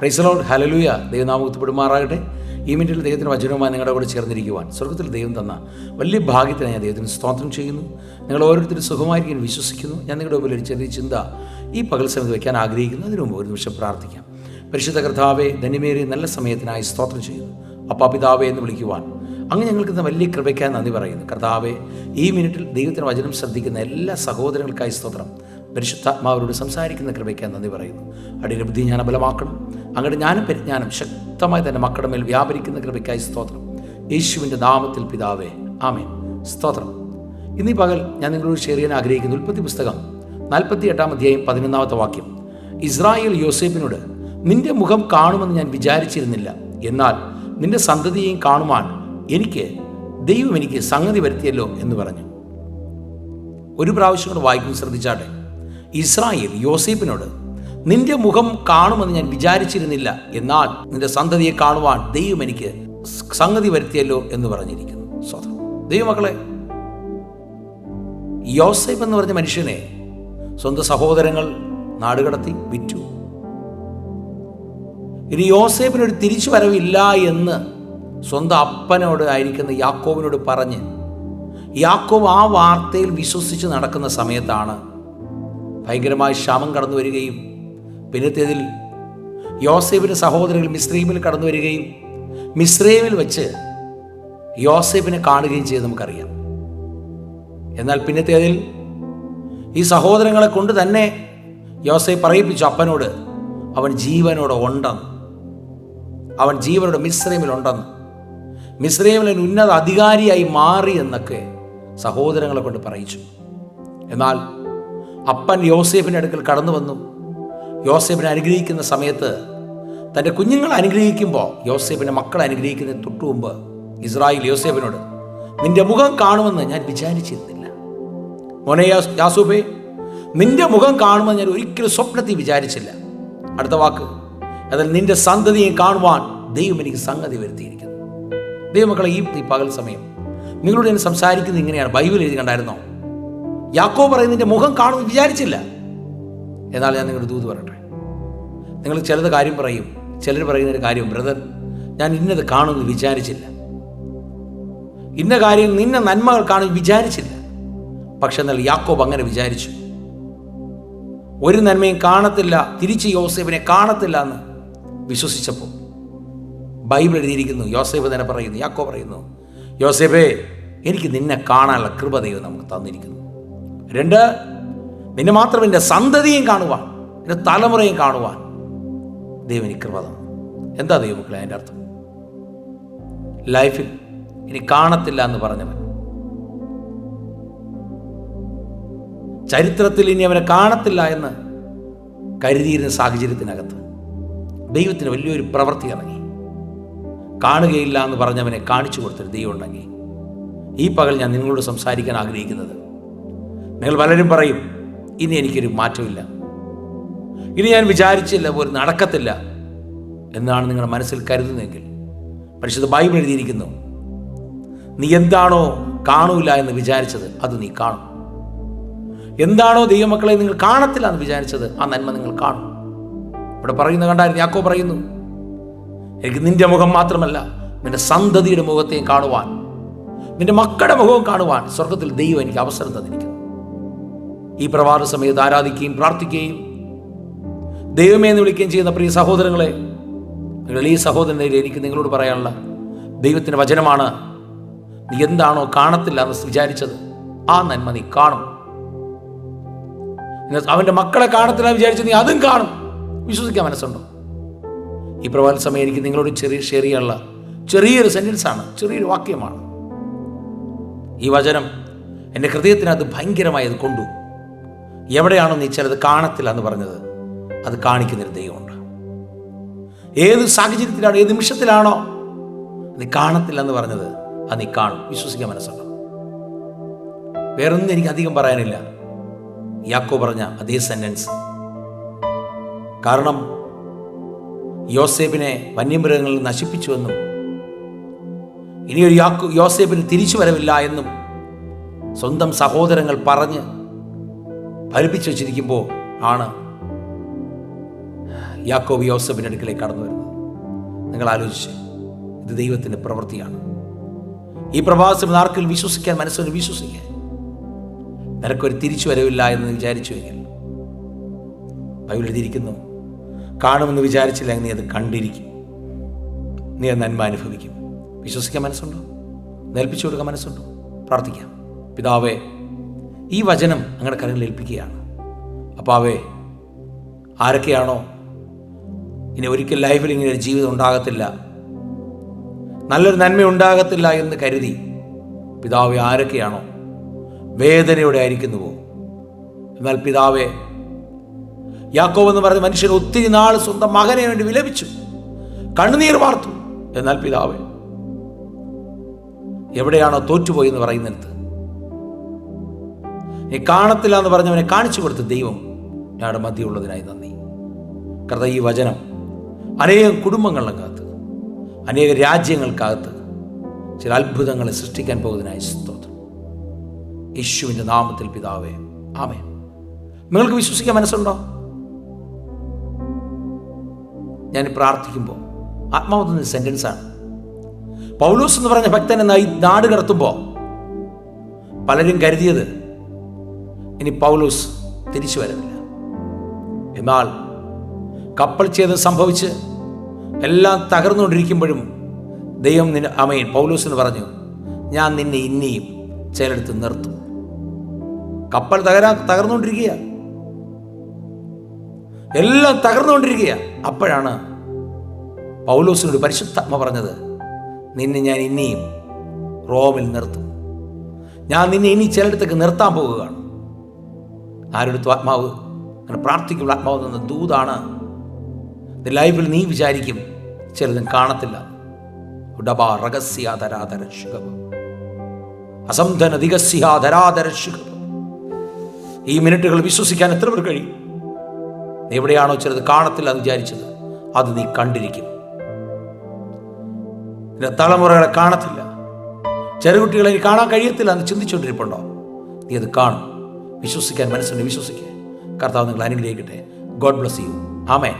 Praise the Lord, hallelujah. ദൈവനാമം ഉയർത്തപ്പെടുമാറാകട്ടെ. ഈ മിനിറ്റിൽ ദൈവത്തിൻ്റെ വചനവുമായി നിങ്ങളുടെ കൂടെ ചേർന്നിരിക്കുവാൻ സ്വർഗ്ഗത്തിൽ ദൈവം തന്ന വലിയ ഭാഗ്യത്തിന് ഞാൻ ദൈവത്തിന് സ്തോത്രം ചെയ്യുന്നു. നിങ്ങൾ ഓരോരുത്തരും സുഖമായിരിക്കും വിശ്വസിക്കുന്നു. ഞാൻ നിങ്ങളുടെ മുമ്പിൽ ഒരു ചെറിയ ചിന്ത ഈ പകൽ സമയത്ത് വയ്ക്കാൻ ആഗ്രഹിക്കുന്നു. അതിനു മുമ്പ് ഒരു നിമിഷം പ്രാർത്ഥിക്കാം. പരിശുദ്ധ കർത്താവേ, ധന്യമേറിയ നല്ല സമയത്തിനായി സ്തോത്രം ചെയ്യുന്നു. അപ്പാ പിതാവേ എന്ന് വിളിക്കുവാൻ അങ്ങ് ഞങ്ങൾക്ക് ഇന്ന് വലിയ കൃപയ്ക്കായി നന്ദി പറയുന്നു. കർത്താവേ, ഈ മിനിറ്റിൽ ദൈവത്തിൻ്റെ വചനം ശ്രദ്ധിക്കുന്ന എല്ലാ സഹോദരങ്ങൾക്കായി സ്തോത്രം. പരിശുദ്ധാത്മാവരോട് സംസാരിക്കുന്ന കൃപയ്ക്കായി നന്ദി പറയുന്നു. അടിയുടെ ബുദ്ധി ജ്ഞാനം ബലമാക്കണം. അങ്ങയുടെ ജ്ഞാനപരിജ്ഞാനം ശക്തമായി തന്നെ മക്കളുടെ മേൽ വ്യാപരിക്കുന്ന കൃപയ്ക്കായി സ്തോത്രം. യേശുവിൻ്റെ നാമത്തിൽ പിതാവേ, ആമേൻ. സ്തോത്രം. ഇന്നീ പകൽ ഞാൻ നിങ്ങളോട് ഷെയർ ചെയ്യാൻ ആഗ്രഹിക്കുന്ന ഉൽപ്പത്തി പുസ്തകം 48-ാം അധ്യായം 11-ാമത്തെ വാക്യം. ഇസ്രായേൽ യോസേഫിനോട്, നിന്റെ മുഖം കാണുമെന്ന് ഞാൻ വിചാരിച്ചിരുന്നില്ല, എന്നാൽ നിന്റെ സന്തതിയെയും കാണുവാൻ ദൈവം എനിക്ക് സംഗതി വരുത്തിയല്ലോ എന്ന് പറഞ്ഞു. ഒരു പ്രാവശ്യം കൂടെ വായിക്കും, ശ്രദ്ധിച്ചാട്ടെ. ഇസ്രായേൽ യോസേഫിനോട്, നിന്റെ മുഖം കാണുമെന്ന് ഞാൻ വിചാരിച്ചിരുന്നില്ല, എന്നാൽ നിന്റെ സന്തതിയെ കാണുവാൻ ദൈവം എനിക്ക് സംഗതി വരുത്തിയല്ലോ എന്ന് പറഞ്ഞിരിക്കുന്നു. സ്വതന്ത്രം. ദൈവമക്കളെ, യോസേഫ് എന്ന് പറഞ്ഞ മനുഷ്യനെ സ്വന്തം സഹോദരങ്ങൾ നാടുകടത്തി വിറ്റു. ഇനി യോസേഫിനൊരു തിരിച്ചു വരവില്ല എന്ന് സ്വന്തം അപ്പനോട് ആയിരിക്കുന്ന യാക്കോബിനോട് പറഞ്ഞ് യാക്കോബ് ആ വാർത്തയിൽ വിശ്വസിച്ച് നടക്കുന്ന സമയത്താണ് ഭയങ്കരമായ ക്ഷാമം കടന്നു വരികയും പിന്നത്തേതിൽ യോസേഫിൻ്റെ സഹോദരങ്ങൾ മിസ്രയീമിൽ കടന്നു വരികയും മിസ്രയീമിൽ വെച്ച് യോസേഫിനെ കാണുകയും ചെയ്ത് നമുക്കറിയാം. എന്നാൽ പിന്നത്തേതിൽ ഈ സഹോദരങ്ങളെ കൊണ്ട് തന്നെ യോസേഫ് പറയിപ്പിച്ചു അപ്പനോട്, അവൻ ജീവനോടെ ഉണ്ടെന്ന്, അവൻ ജീവനോടെ മിസ്രയീമിലുണ്ടെന്ന്, മിസ്രയീമിലെ ഉന്നത അധികാരിയായി മാറി എന്നൊക്കെ സഹോദരങ്ങളെ കൊണ്ട് പറയിച്ചു. എന്നാൽ അപ്പൻ യോസേഫിൻ്റെ അടുക്കൽ കടന്നു വന്നു. യോസേഫിനെ അനുഗ്രഹിക്കുന്ന സമയത്ത്, തൻ്റെ കുഞ്ഞുങ്ങളെ അനുഗ്രഹിക്കുമ്പോൾ യോസേഫിൻ്റെ മക്കളെ അനുഗ്രഹിക്കുന്നതിന് തൊട്ടു മുമ്പ് ഇസ്രായേൽ യോസേഫിനോട്, നിന്റെ മുഖം കാണുമെന്ന് ഞാൻ വിചാരിച്ചിരുന്നില്ല. മോനെ യാസൂബേ, നിന്റെ മുഖം കാണുമെന്ന് ഞാൻ ഒരിക്കലും സ്വപ്നത്തിൽ വിചാരിച്ചില്ല. അടുത്ത വാക്ക്, അതിൽ നിന്റെ സന്തതിയെ കാണുവാൻ ദൈവം എനിക്ക് സംഗതി വരുത്തിയിരിക്കുന്നു. ദൈവമക്കളെ, ഈ പകൽ സമയം നിങ്ങളോട് ഞാൻ സംസാരിക്കുന്നത് ഇങ്ങനെയാണ്. ബൈബിൾ എഴുതി കണ്ടായിരുന്നോ? യാക്കോബ് പറയുന്നത് നിന്റെ മുഖം കാണുമെന്ന് വിചാരിച്ചില്ല. എന്നാൽ ഞാൻ നിങ്ങളുടെ ദൂത് പറയട്ടെ. നിങ്ങൾ ചിലത് കാര്യം പറയും, ചിലർ പറയുന്നൊരു കാര്യം, ബ്രദർ, ഞാൻ ഇന്നത് കാണുമെന്ന് വിചാരിച്ചില്ല, ഇന്ന കാര്യം നിന്നെ നന്മകൾ കാണുമെന്ന് വിചാരിച്ചില്ല. പക്ഷെ എന്നാൽ യാക്കോബ് അങ്ങനെ വിചാരിച്ചു. ഒരു നന്മയും കാണത്തില്ല, തിരിച്ച് യോസേഫിനെ കാണത്തില്ല എന്ന് വിശ്വസിച്ചപ്പോൾ ബൈബിൾ എഴുതിയിരിക്കുന്നു. യോസേഫ് തന്നെ പറയുന്നു, യാക്കോബ് പറയുന്നു, യോസേഫേ, എനിക്ക് നിന്നെ കാണാനുള്ള കൃപ ദൈവം നമുക്ക് തന്നിരിക്കുന്നു. 2, നിന്നെ മാത്രം എൻ്റെ സന്തതിയും കാണുവാൻ, എൻ്റെ തലമുറയും കാണുവാൻ ദൈവം എനിക്ക് കൃപ തന്നു. എന്താ ദൈവമക്കളെ അതിൻ്റെ അർത്ഥം? ലൈഫിൽ ഇനി കാണത്തില്ല എന്ന് പറഞ്ഞവൻ, ചരിത്രത്തിൽ ഇനി അവനെ കാണത്തില്ല എന്ന് കരുതിയിരുന്ന സാഹചര്യത്തിനകത്ത് ദൈവത്തിന് വലിയൊരു പ്രവൃത്തി ഇറങ്ങി. കാണുകയില്ല എന്ന് പറഞ്ഞവനെ കാണിച്ചു കൊടുത്തൊരു ദൈവം ഉണ്ടെങ്കിൽ ഈ പകൽ ഞാൻ നിങ്ങളോട് സംസാരിക്കാൻ ആഗ്രഹിക്കുന്നത്, നിങ്ങൾ പലരും പറയും, ഇനി എനിക്കൊരു മാറ്റമില്ല, ഇനി ഞാൻ വിചാരിച്ചില്ല പോലും നടക്കത്തില്ല എന്നാണ് നിങ്ങളുടെ മനസ്സിൽ കരുതുന്നതെങ്കിൽ പരിശുദ്ധ ബൈബിൾ എഴുതിയിരിക്കുന്നു, നീ എന്താണോ കാണൂല എന്ന് വിചാരിച്ചത് അത് നീ കാണും. എന്താണോ ദൈവമക്കളെ നിങ്ങൾ കാണത്തില്ല എന്ന് വിചാരിച്ചത് ആ നന്മ നിങ്ങൾ കാണും. ഇവിടെ പറയുന്നത് കണ്ടായിരുന്നു, യാക്കോബ് പറയുന്നു, എനിക്ക് നിന്റെ മുഖം മാത്രമല്ല നിന്റെ സന്തതിയുടെ മുഖത്തെയും കാണുവാൻ, നിന്റെ മക്കളുടെ മുഖവും കാണുവാൻ സ്വർഗത്തിൽ ദൈവം എനിക്ക് അവസരം തന്നിരിക്കുന്നു. ഈ പ്രഭാത സമയത്ത് ആരാധിക്കുകയും പ്രാർത്ഥിക്കുകയും ദൈവമേ എന്ന് വിളിക്കുകയും ചെയ്യുന്ന പ്രിയ സഹോദരങ്ങളെ, നിങ്ങൾ ഈ സഹോദരനെ എനിക്ക് നിങ്ങളോട് പറയാനുള്ള ദൈവത്തിൻ്റെ വചനമാണ്, നീ എന്താണോ കാണത്തില്ല എന്ന് വിചാരിച്ചത് ആ നന്മ നീ കാണും. അവൻ്റെ മക്കളെ കാണത്തില്ല വിചാരിച്ചത് നീ അതും കാണും. വിശ്വസിക്കാൻ മനസ്സുണ്ടോ? ഈ പ്രഭാത സമയം എനിക്ക് നിങ്ങളോട് ഷെയർ ചെയ്യാനുള്ള ചെറിയൊരു സെന്റൻസാണ്, ചെറിയൊരു വാക്യമാണ്. ഈ വചനം എൻ്റെ ഹൃദയത്തിനകത്ത് ഭയങ്കരമായി അത് കൊണ്ടു. എവിടെയാണോ നീ ചിലത് കാണത്തില്ല എന്ന് പറഞ്ഞത്, അത് കാണിക്കുന്നൊരു ദൈവമുണ്ട്. ഏത് സാഹചര്യത്തിലാണോ, ഏത് നിമിഷത്തിലാണോ നീ കാണത്തില്ല എന്ന് പറഞ്ഞത്, അത് നീ കാണും. വിശ്വസിക്കാൻ മനസ്സുണ്ടോ? വേറൊന്നും എനിക്ക് അധികം പറയാനില്ല. യാക്കോബ് പറഞ്ഞ അതേ സെന്റൻസ്. കാരണം യോസേഫിനെ വന്യമൃഗങ്ങളിൽ നശിപ്പിച്ചുവെന്നും ഇനിയൊരു യോസേഫിന് തിരിച്ചു വരവില്ല എന്നും സ്വന്തം സഹോദരങ്ങൾ പറഞ്ഞ് ഫലിപ്പിച്ചു വച്ചിരിക്കുമ്പോൾ ആണ് യാക്കോബ് യോസേഫിൻ്റെ അടുക്കലേക്ക് കടന്നു വരുന്നത്. നിങ്ങൾ ആലോചിച്ച്, ഇത് ദൈവത്തിൻ്റെ പ്രവൃത്തിയാണ്. ഈ പ്രവാസം ആർക്കിൽ വിശ്വസിക്കാൻ മനസ്സിന് വിശ്വസിക്കാൻ. നിനക്കൊരു തിരിച്ചു വരവില്ല എന്ന് വിചാരിച്ചുവെങ്കിൽ ബൈബിൾ എഴുതിയിരിക്കുന്നു, കാണുമെന്ന് വിചാരിച്ചില്ല, നീ അത് കണ്ടിരിക്കും, നീ അത് നന്മ അനുഭവിക്കും. വിശ്വസിക്കാൻ മനസ്സുണ്ടോ? ഏൽപ്പിച്ചു കൊടുക്കാൻ മനസ്സുണ്ടോ? പ്രാർത്ഥിക്കാം. പിതാവേ, ഈ വചനം അങ്ങയുടെ കരങ്ങളിൽ ഏൽപ്പിക്കുകയാണ്. അപ്പാവേ, ആരൊക്കെയാണോ ഇനി ഒരിക്കൽ ലൈഫിൽ ഇങ്ങനെ ഒരു ജീവിതം ഉണ്ടാകത്തില്ല, നല്ലൊരു നന്മ ഉണ്ടാകത്തില്ല എന്ന് കരുതി പിതാവേ ആരൊക്കെയാണോ വേദനയോടെ ആയിരിക്കുന്നുവോ, എന്നാൽ പിതാവേ, യാക്കോബ് എന്ന് പറഞ്ഞ മനുഷ്യൻ ഒത്തിരി നാൾ സ്വന്തം മകനെ വേണ്ടി വിലപിച്ചു, കണ്ണുനീർ വാർത്തു. എന്നാൽ പിതാവേ, എവിടെയാണോ തോറ്റുപോയി എന്ന് പറയുന്നിടത്ത് നീ കാണത്തില്ല എന്ന് പറഞ്ഞവനെ കാണിച്ചു കൊടുത്ത ദൈവം ഞങ്ങളുടെ മധ്യമുള്ളതിനായി നന്ദി. കർത്താവേ, ഈ വചനം അനേകം കുടുംബങ്ങളിലകത്ത്, അനേക രാജ്യങ്ങൾക്കകത്ത് ചില അത്ഭുതങ്ങളെ സൃഷ്ടിക്കാൻ പോകുന്നതിനായി സ്തോത്രം. യേശുവിൻ്റെ നാമത്തിൽ പിതാവേ, ആമേൻ. നിങ്ങൾക്ക് വിശ്വസിക്കാൻ മനസ്സുണ്ടോ? ഞാൻ പ്രാർത്ഥിക്കുമ്പോൾ ആത്മാവുന്ന സെന്റൻസാണ്. പൗലോസ് എന്ന് പറഞ്ഞ ഭക്തൻ ഈ നാട് കടത്തുമ്പോൾ പലരും കരുതിയത് ഇനി പൗലോസ് തിരിച്ചു വരുന്നില്ല. എന്നാൽ കപ്പൽ ഛേദം സംഭവിച്ച് എല്ലാം തകർന്നുകൊണ്ടിരിക്കുമ്പോഴും ദൈവം ആമേൻ പൗലോസിന് പറഞ്ഞു, ഞാൻ നിന്നെ ഇനിയും ചിലയിടത്ത് നിർത്തും. കപ്പൽ തകർന്നുകൊണ്ടിരിക്കുക, എല്ലാം തകർന്നുകൊണ്ടിരിക്കുക. അപ്പോഴാണ് പൗലോസിനോട് പരിശുദ്ധാത്മ പറഞ്ഞത്, നിന്നെ ഞാൻ ഇനിയും റോമിൽ നിർത്തും. ഞാൻ നിന്നെ ഇനി ചിലയിടത്തേക്ക് നിർത്താൻ പോകുകയാണ്. ആരെടുത്തു ആത്മാവ് അങ്ങനെ പ്രാർത്ഥിക്കുമ്പോൾ ആത്മാവ് തന്ന ദൂതാണ്. ലൈഫിൽ നീ വിചാരിക്കും ചിലതും കാണത്തില്ല. ഈ മിനിറ്റുകൾ വിശ്വസിക്കാൻ എത്ര പേർ കഴിയും? എവിടെയാണോ ചിലത് കാണത്തില്ല എന്ന് വിചാരിച്ചത്, അത് നീ കണ്ടിരിക്കും. തലമുറകളെ കാണത്തില്ല, ചെറുകുട്ടികളെ നീ കാണാൻ കഴിയത്തില്ല എന്ന് ചിന്തിച്ചുകൊണ്ടിരിപ്പുണ്ടോ? നീ അത് കാണും. വിശ്വസിക്കാൻ മനസ്സുണ്ട്, വിശ്വസിക്കുക. കർത്താവ് നിങ്ങൾ അനുഗ്രഹിക്കട്ടെ. God bless you. ആമേൻ.